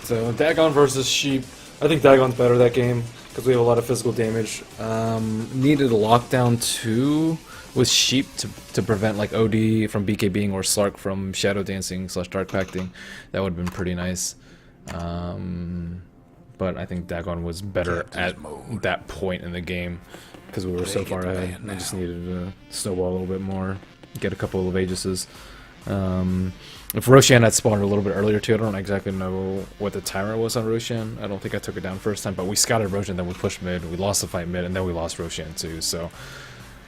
So Dagon versus Sheep. I think Dagon's better that game because we have a lot of physical damage. Needed a lockdown too with Sheep to prevent like OD from BKBing or Slark from Shadow Dancing / Dark Pacting. That would have been pretty nice. But I think Dagon was better at that point in the game because we were so far ahead. I just needed to snowball a little bit more, get a couple of Aegises. If Roshan had spawned a little bit earlier too, I don't exactly know what the timer was on Roshan. I don't think I took it down first time, but we scouted Roshan, then we pushed mid, we lost the fight mid, and then we lost Roshan too. So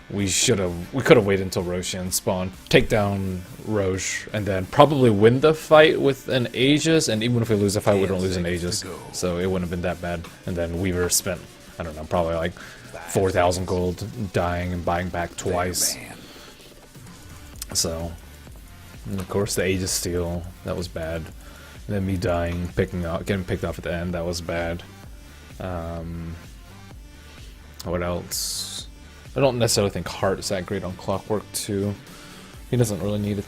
we could have waited until Roshan spawned, take down Roche, and then probably win the fight with an Aegis. And even if we lose the fight, we don't lose an Aegis, so it wouldn't have been that bad. And then Weaver spent, I don't know, probably like 4,000 gold dying and buying back twice. So. And of course the Aegis steal, that was bad. And then me dying, getting picked off at the end, that was bad. What else? I don't necessarily think Hart is that great on Clockwork too. He doesn't really need a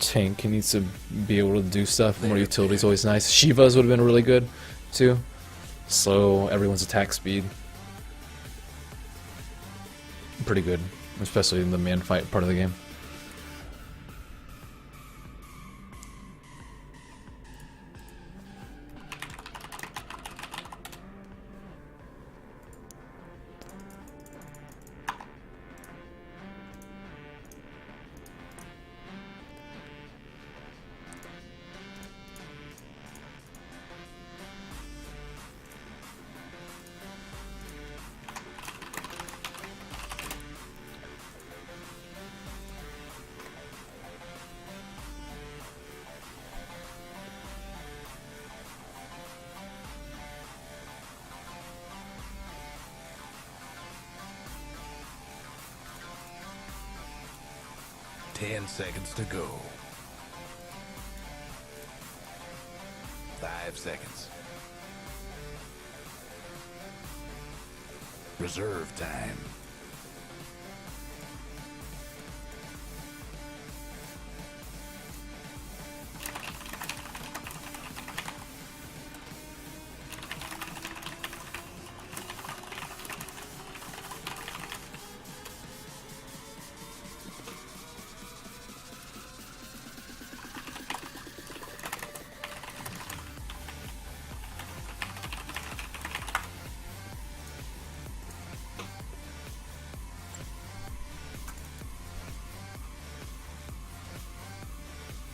tank, he needs to be able to do stuff. More utility is always nice. Shivas would have been really good too. Slow everyone's attack speed. Pretty good, especially in the man fight part of the game. Ten seconds to go. 5 seconds. Reserve time.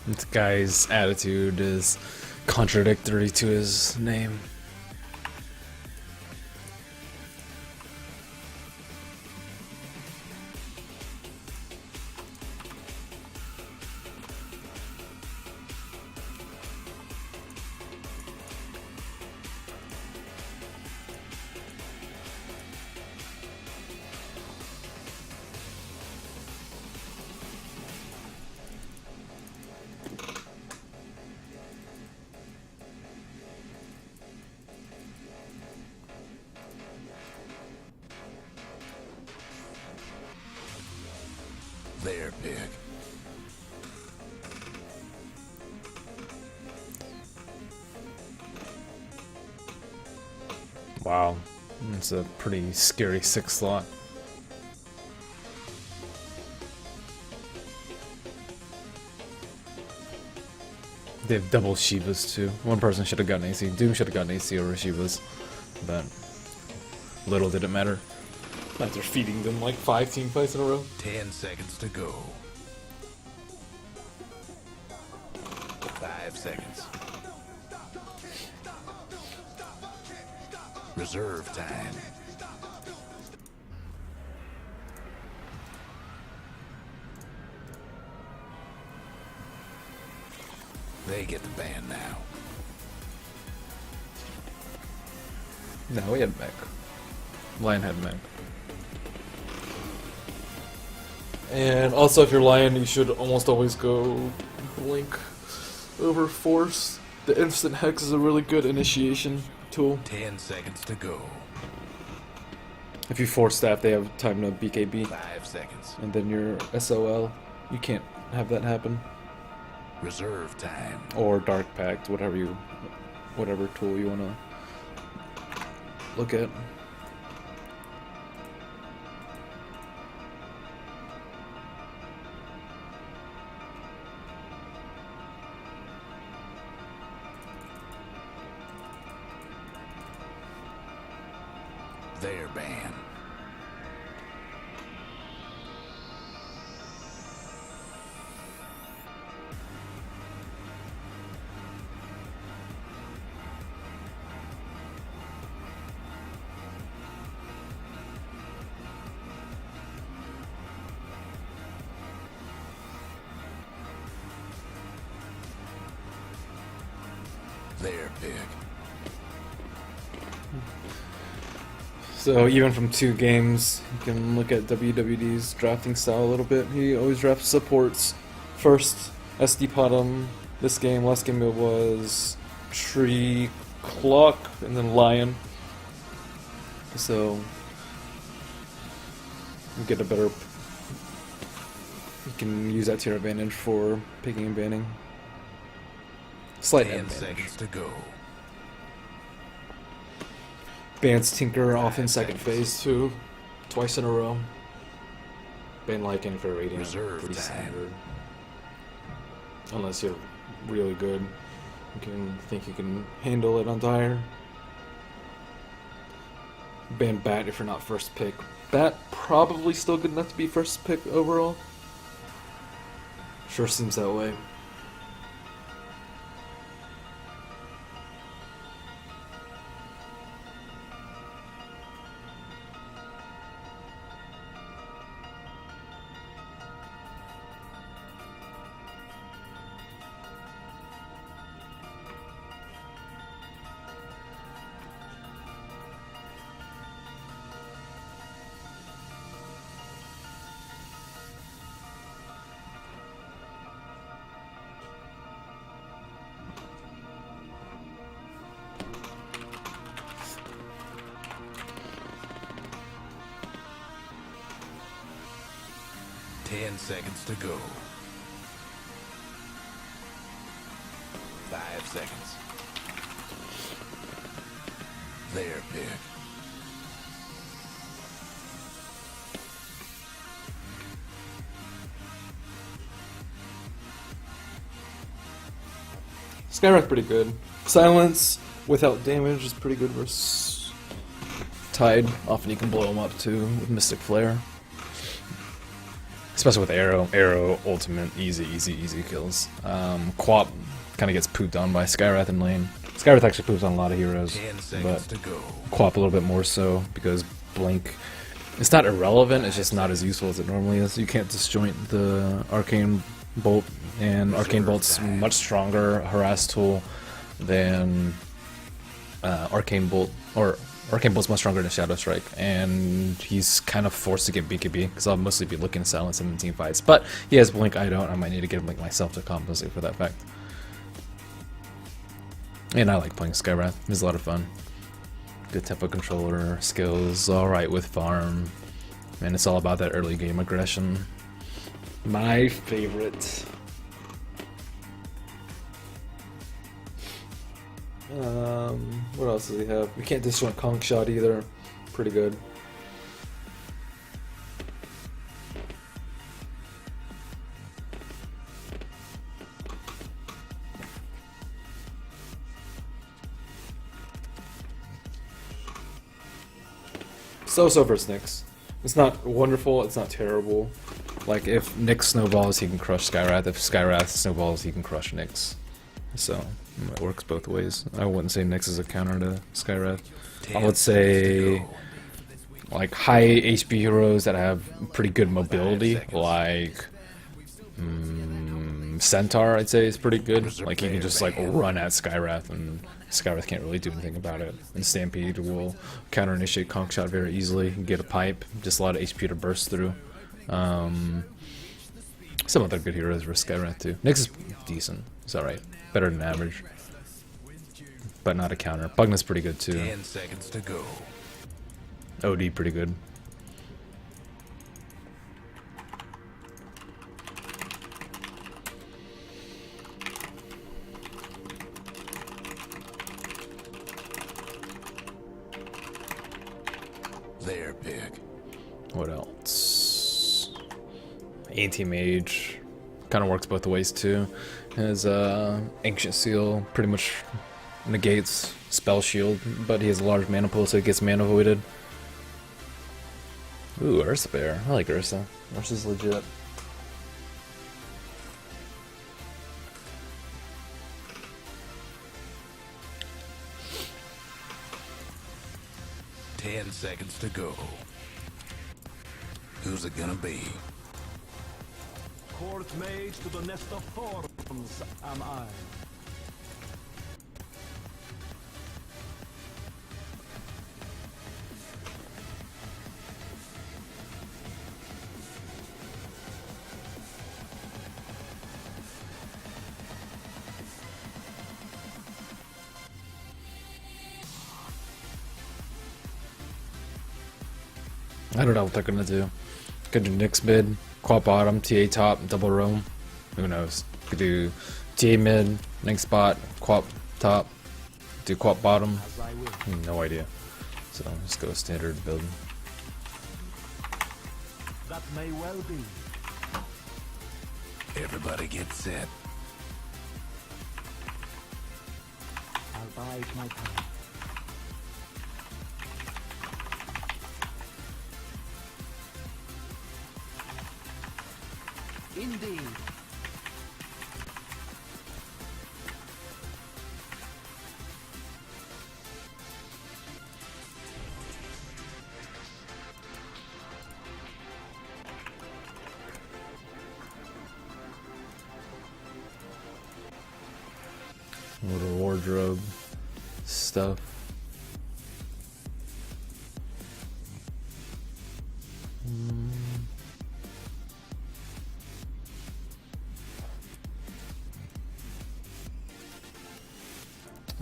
This guy's attitude is contradictory to his name. Their pick. Wow, it's a pretty scary 6 slot. They have double Shivas too. One person should have gotten AC. Doom should have gotten AC over Shivas, but little did it matter. After feeding them like 5 team fights in a row. 10 seconds to go. 5 seconds. Reserve time. They get the ban now. No, we had mech. Lion had mech. And also, if you're Lion, you should almost always go Blink over Force. The instant Hex is a really good initiation tool. 10 seconds to go. If you Force Staff, they have time to BKB. 5 seconds. And then your SOL, you can't have that happen. Reserve time. Or Dark Pact, whatever you whatever tool you want to look at. They're banned. They're big. So even from 2 games, you can look at WWD's drafting style a little bit. He always drafts supports first. SD Potom. This game, last game it was Tree Clock and then Lion. So you get a better. You can use that to your advantage for picking and banning. Slight 10 advantage. seconds to go. Bans Tinker off in second phase too, twice in a row. Ban Lycan for Radiant, Reserve pretty time. standard. Unless you're really good, you can think you can handle it on Dire. Ban Bat if you're not first pick. Bat probably still good enough to be first pick overall. Sure seems that way. Ten seconds to go. 5 seconds. They're big. Skywrath pretty good. Silence without damage is pretty good versus Tide. Often you can blow him up too with Mystic Flare. Especially with Arrow. Arrow, ultimate, easy kills. Quap kind of gets pooped on by Skywrath in lane. Skywrath actually poops on a lot of heroes, 10 but seconds to go. Quap a little bit more so because Blink. It's not irrelevant, it's just not as useful as it normally is. You can't disjoint the Arcane Bolt, and Arcane Bolt's much stronger harass tool than Arcane Bolt, or Arcane Bolt's much stronger than Shadow Strike, and he's kind of forced to get BKB, because I'll mostly be looking to silence him in team fights. But he has Blink, I don't. I might need to get Blink myself to compensate for that fact. And I like playing Skywrath. It's a lot of fun. Good tempo controller, skills, alright with farm. And it's all about that early game aggression. My favorite. What else does he have? We can't disjoint Conch Shot either. Pretty good. So versus Nyx. It's not wonderful, it's not terrible. Like, if Nyx snowballs, he can crush Skywrath. If Skywrath snowballs, he can crush Nyx. So, it works both ways. I wouldn't say Nyx is a counter to Skywrath. I would say, like, high HP heroes that have pretty good mobility, like Centaur, I'd say is pretty good. Like, he can just, like, run at Skywrath, and Skywrath can't really do anything about it. And Stampede will counter-initiate Conch Shot very easily, get a pipe, just a lot of HP to burst through. Some other good heroes for Skywrath too. Nyx is decent. It's alright. Better than average. But not a counter. Bugna's pretty good too. 10 seconds to go. OD pretty good. What else? Anti-mage. Kind of works both ways too. His Ancient Seal pretty much negates Spell Shield, but he has a large mana pool, so it gets mana voided. Ooh, Ursa Bear. I like Ursa. Ursa's legit. Ten seconds to go. Who's it gonna be? Court mage to the nest of thorns am I. I don't know what they're gonna do. Could do Nyx mid, Quap bottom, TA top, double roam. Who knows? Could do TA mid, Nyx bot, Quap top, do Quap bottom. As I will. No idea. So just go standard build. That may well be. Everybody get set. I'll bide my time. Indeed. Little wardrobe stuff.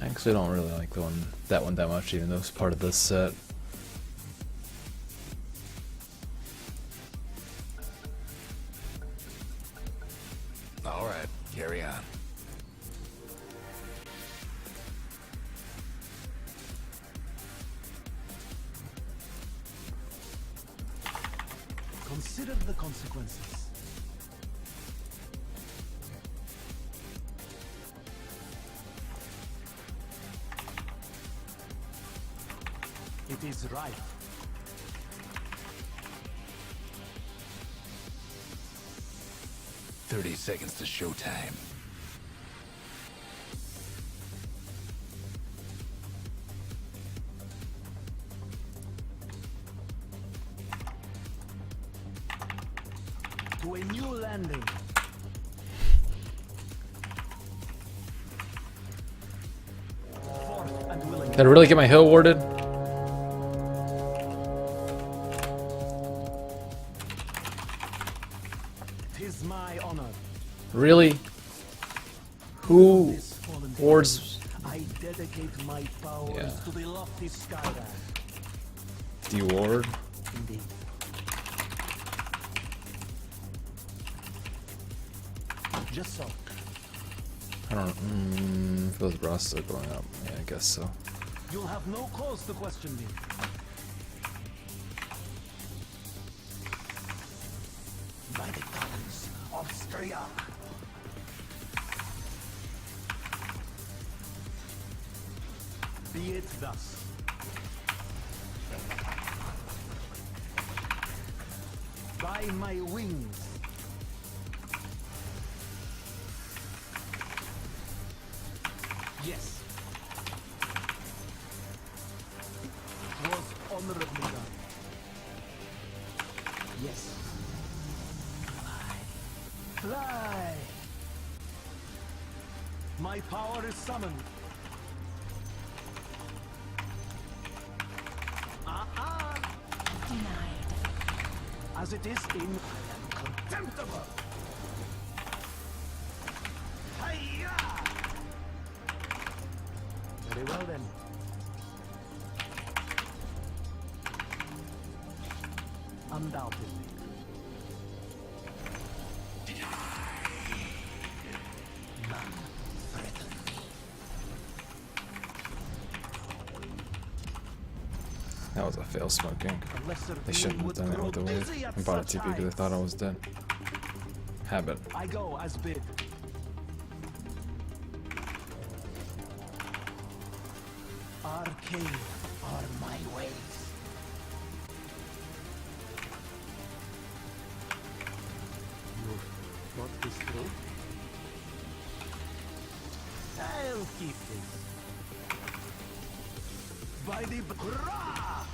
I actually don't really like that one that much, even though it's part of this set. All right, carry on. Consider the consequences. It is right. "30 seconds to showtime." To a new landing. Forth and willing. Did I really get my hill warded? Tis my honor. Really? Who This fallen wards? I dedicate my powers Yeah. to the lofty Skywrath. Do you ward? Indeed. Just so. I don't. Feels Ross still going up. Yeah, I guess so. You'll have no cause to question me. By the gods of Stria. Be it thus. By my wings. Yes. Was honorably done. Yes. Fly. Fly. My power is summoned. As it is in, I am contemptible. Hiya! Very well then. Undoubtedly. None threaten me. That was a fail smoking. A lesser They shouldn't have done it with the wave. I bought a TP because I thought I was dead. Habit. I go as bid. Arcane are my ways. You thought this through? I'll keep this. By the Hurrah!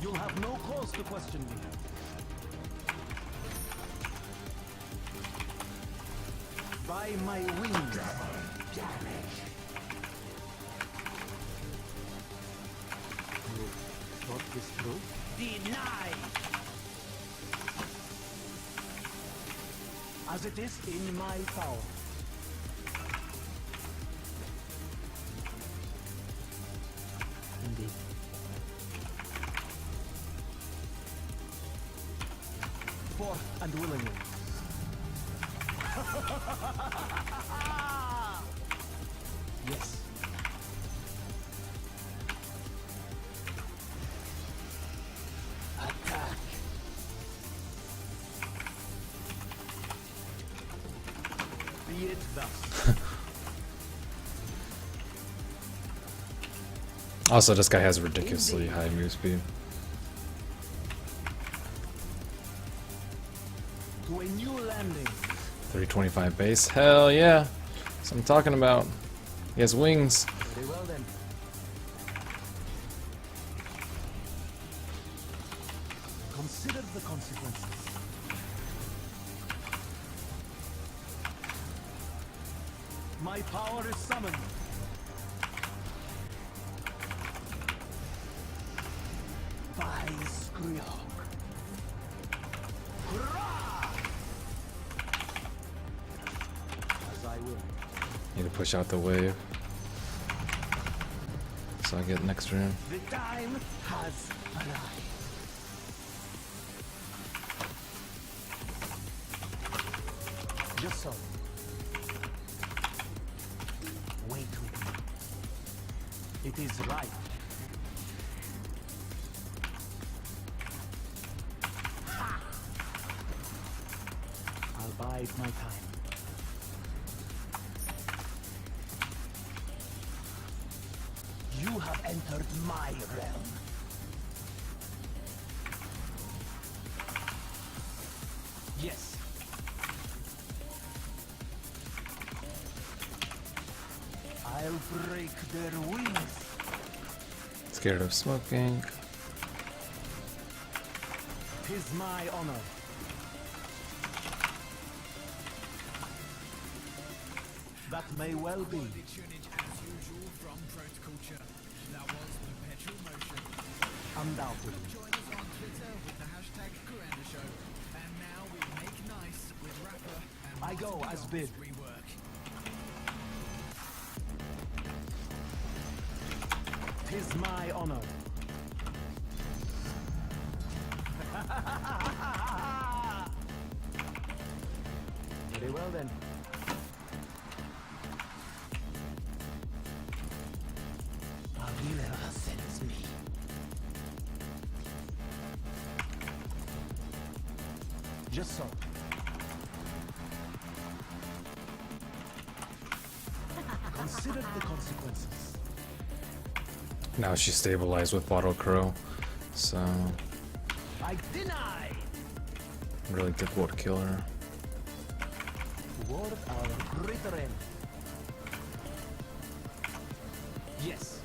You'll have no cause to question me. By my wings. Damage. You thought this through? Denied! As it is in my power. Indeed. Forth and willingly. Yes. Attack. Be it thus. Also, this guy has ridiculously high move speed. To a new landing. 325 base. Hell yeah. That's what I'm talking about. He has wings. Very well then. Consider the consequences. My power is summoned. By Skywrath. Hurrah! As I will. Need to push out the wave. So I get next round. The time has arrived. Just so. Wait with me. It is right. Ha! I'll bide my time. You have entered my realm. Yes. I'll break their wings. Scared of smoking. 'Tis my honor. That may well be. Undoubtedly. I go as bid. Tis my honor. Very well then. Aguilera sends me. Just so. Consider the consequences. Now she's stabilized with Bottle Crow. So I deny. really difficult to kill her. Toward our greater end. Yes.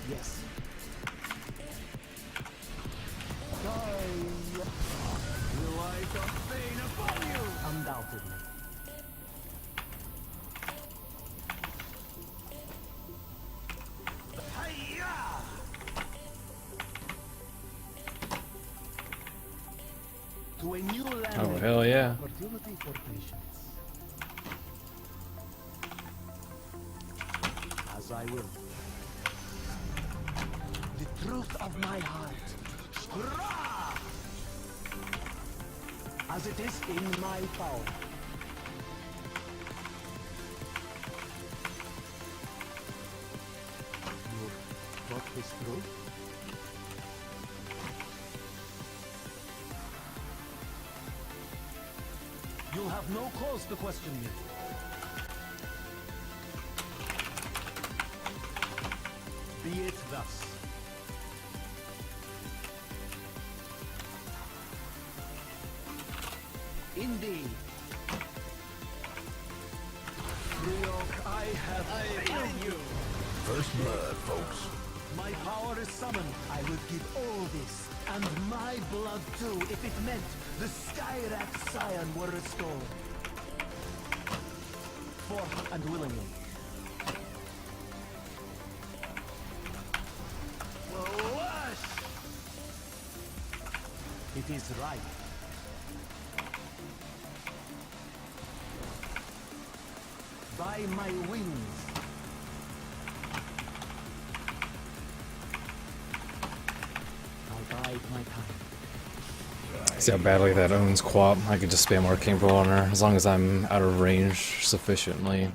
Yes. Die. Will I sustain upon you? Undoubtedly. Hi-ya! To a new land. Oh hell yeah. Opportunity for patience. As I will. The truth of my heart. Hurrah! As it is in my power. thought this through? You'll have no cause to question me. Be it thus. Indeed. Ryok, I have failed you. First blood, folks. My power is summoned. I would give all this, and my blood too, if it meant the Skywrath Scion were restored. For and willingly. Whoosh! It is right. By my wings. I'll bide my time. See how badly that owns Quap. I could just spam Arcane Bolt on her as long as I'm out of range sufficiently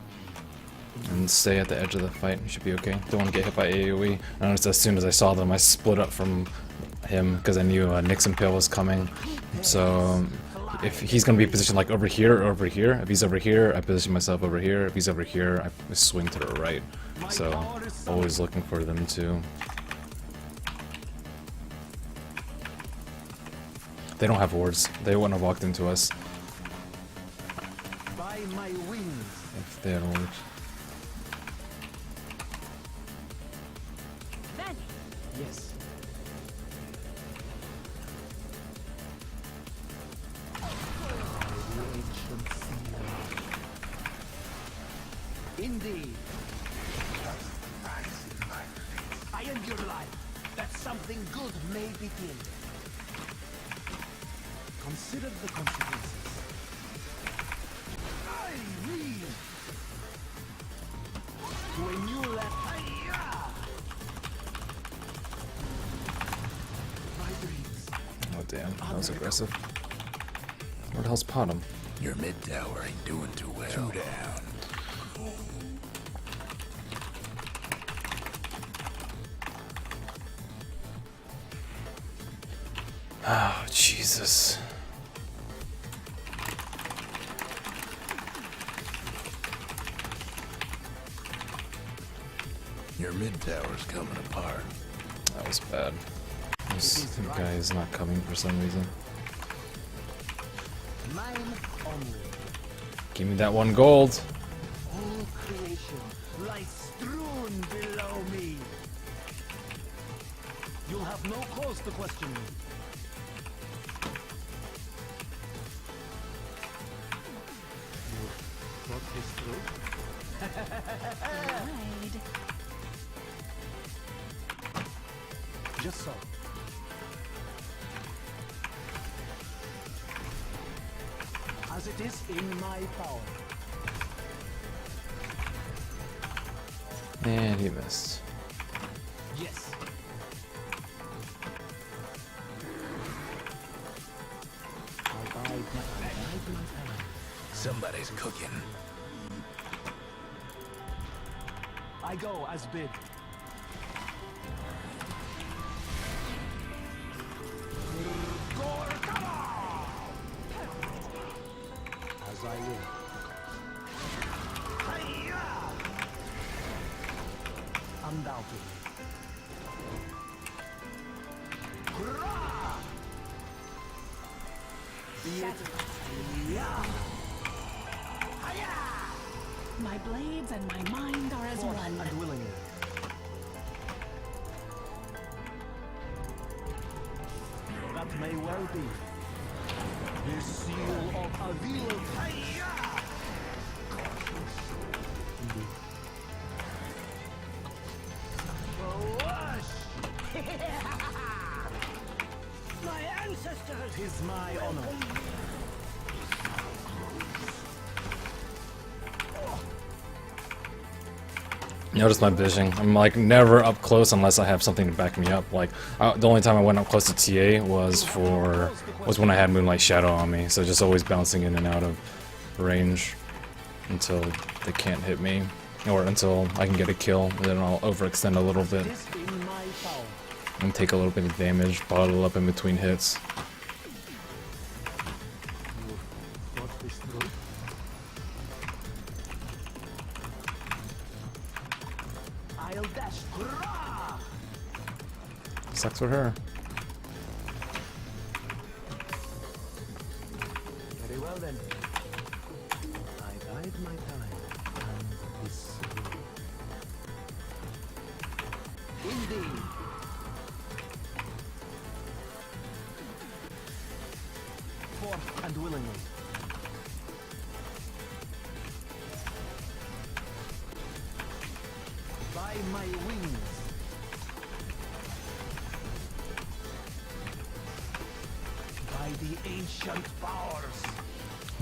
and stay at the edge of the fight. Should be okay. Don't want to get hit by AoE. I noticed as soon as I saw them, I split up from him because I knew Nixon Pale was coming. So if he's going to be positioned like over here or over here, if he's over here, I position myself over here. If he's over here, I swing to the right. So always looking for them too. They don't have wards. They wouldn't have walked into us By my wings. if they had wards. Yes. Indeed. I end your life, that something good may begin. Consider the consequences. I read to a new land. My dreams. Oh damn, that was aggressive. Where the hell's Potham? Your mid tower ain't doing too well. 2 down. Oh, Jesus. Your mid tower's coming apart. That was bad. This guy is not coming for some reason. Mine only. Give me that 1 gold. All creation lies strewn below me. You'll have no cause to question me. You thought this through? Just so. As it is in my power. And he missed. Yes. I'll bide my time. Somebody's cooking. I go as bid. As I will. Undoubtedly. Hurrah! Be it. Yeah. My blades and my mind are as Forth one. and willingly. That may well be. The seal of Avil. Indeed. My ancestors! 'Tis my honor. Notice my vision. I'm like never up close unless I have something to back me up. Like the only time I went up close to TA was when I had Moonlight Shadow on me. So just always bouncing in and out of range until they can't hit me, or until I can get a kill. And then I'll overextend a little bit. This in my power. And take a little bit of damage, bottle up in between hits. You thought this through? I'll dash. Hurrah! Sucks for her. Very well then. I bide my time and this way. Indeed. Forth and willingly. By my wings. By the ancient powers.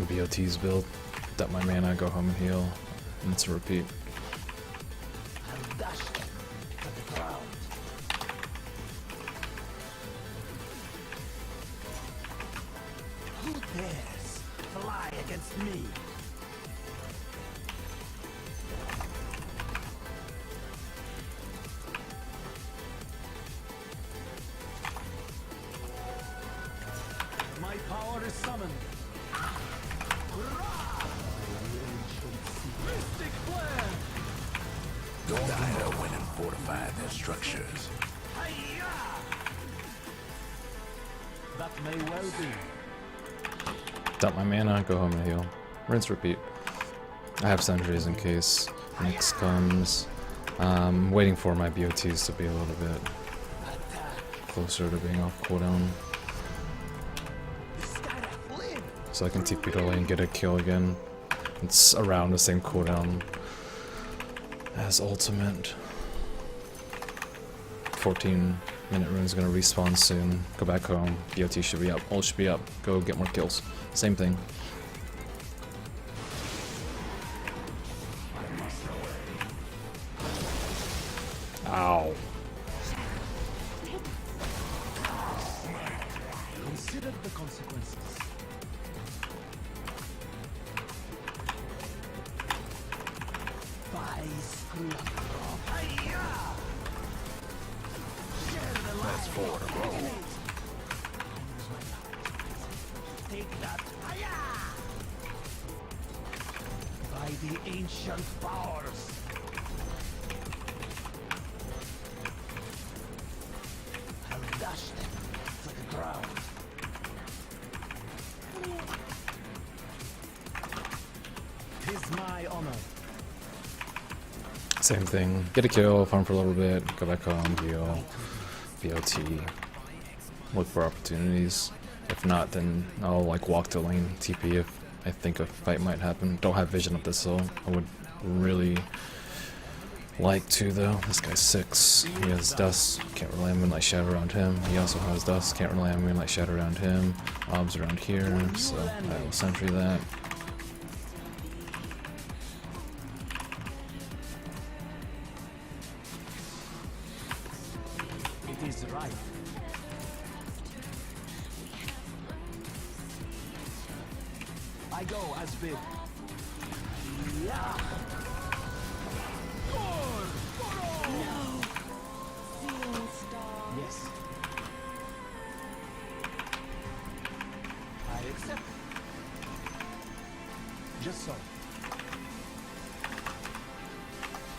BOT's build. Dump my mana, go home and heal. And it's a repeat. And dash them to the ground. Who dares fly against me? My power is summoned. Hurrah! Mystic flare! Don't die when and fortify their structures. Hiya! That may well be. Dump my mana, go home and heal. Rinse, repeat. I have sentries in case Nyx comes. Waiting for my BOTs to be a little bit closer to being off cooldown. So I can TP to lane, get a kill again. It's around the same cooldown as ultimate. 14-minute rune's gonna respawn soon. Go back home. BOT should be up. Ult should be up. Go get more kills. Same thing. Ow. Consider the consequences. By screw. Hiya! Share the That's light. four in a row. Take that. Hiya! By the ancient powers. I'll dash them to the ground. Tis my honor. Same thing. Get a kill, farm for a little bit, go back home, heal, BOT. Look for opportunities. If not, then I'll like walk to lane, TP if I think a fight might happen. Don't have vision of this, so I would really like to though. This guy's 6. He has dust. Can't rely on Moonlight Shadow around him. He also has dust. Can't rely on Moonlight Shadow around him. Obs around here, so I will sentry that. It is right. I go as bid. Yeah. Yes. I accept. Just so.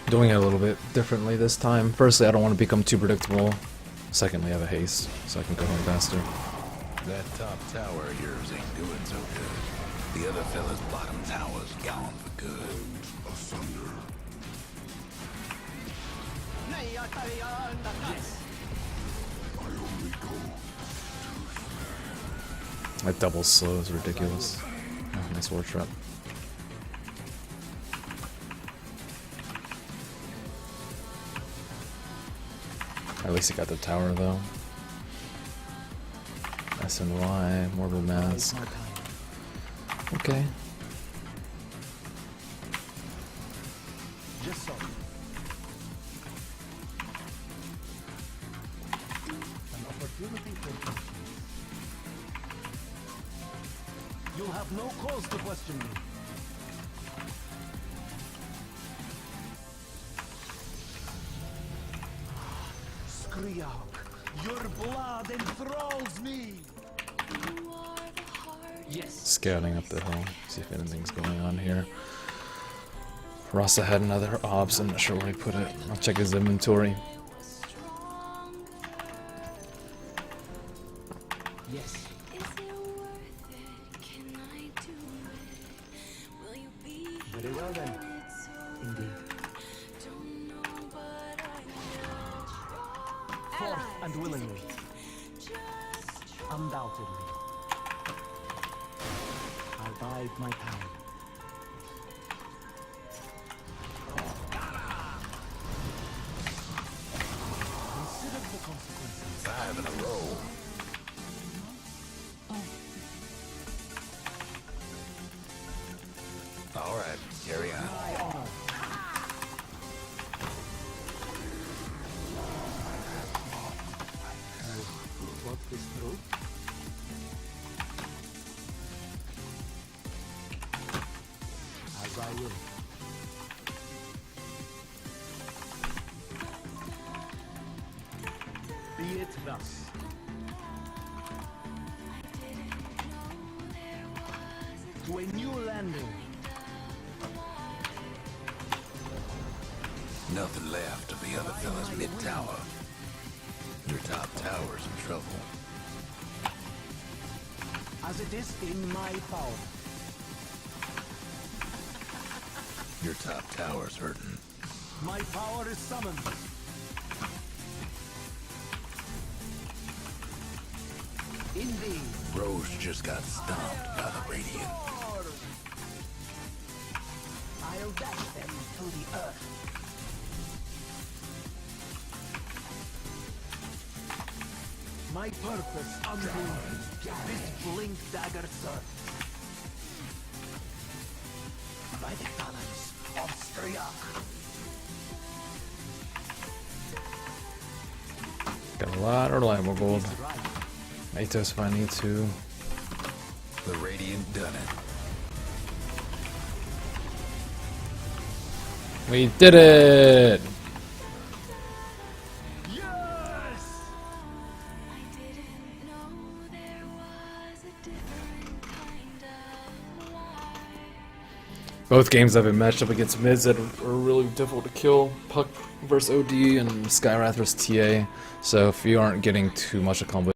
Doing it a little bit differently this time. Firstly, I don't want to become too predictable. Secondly, I have a haste, so I can go home faster. That top tower of yours ain't doing so good. The other fella's bottom tower's gone for good. Asunder. Yes. That double slow is ridiculous. Oh, nice war trap. At least he got the tower though. SNY, Morbid Mask. Okay. Just so. An opportunity for. You'll have no cause to question me. Austriac, your blood enthralls me. Yes. Scouting up the hill, see if anything's going on here. Rasa had another obs, I'm not sure where he put it. I'll check his inventory. Yes. Very well then. Indeed. Forth and willingly. Undoubtedly. I bide my time. Consider the consequences. 5 in a row. All right, carry on. My honor. What is true? As I will. Be it thus. To a new landing. Nothing left of the other fella's mid-tower. Your top tower's in trouble. As it is in my power. Your top tower's hurting. My power is summoned. Indeed. Roche just got stomped by the Radiant. I'll dash them to the earth. My purpose undoing. This blink dagger serves. By the talons of Striak. Got a lot of reliable gold. Right. Atos if I need to. The Radiant done it. We did it! Yes! Both games I've been matched up against mids that are really difficult to kill. Puck versus OD and Skywrath versus TA. So if you aren't getting too much of combo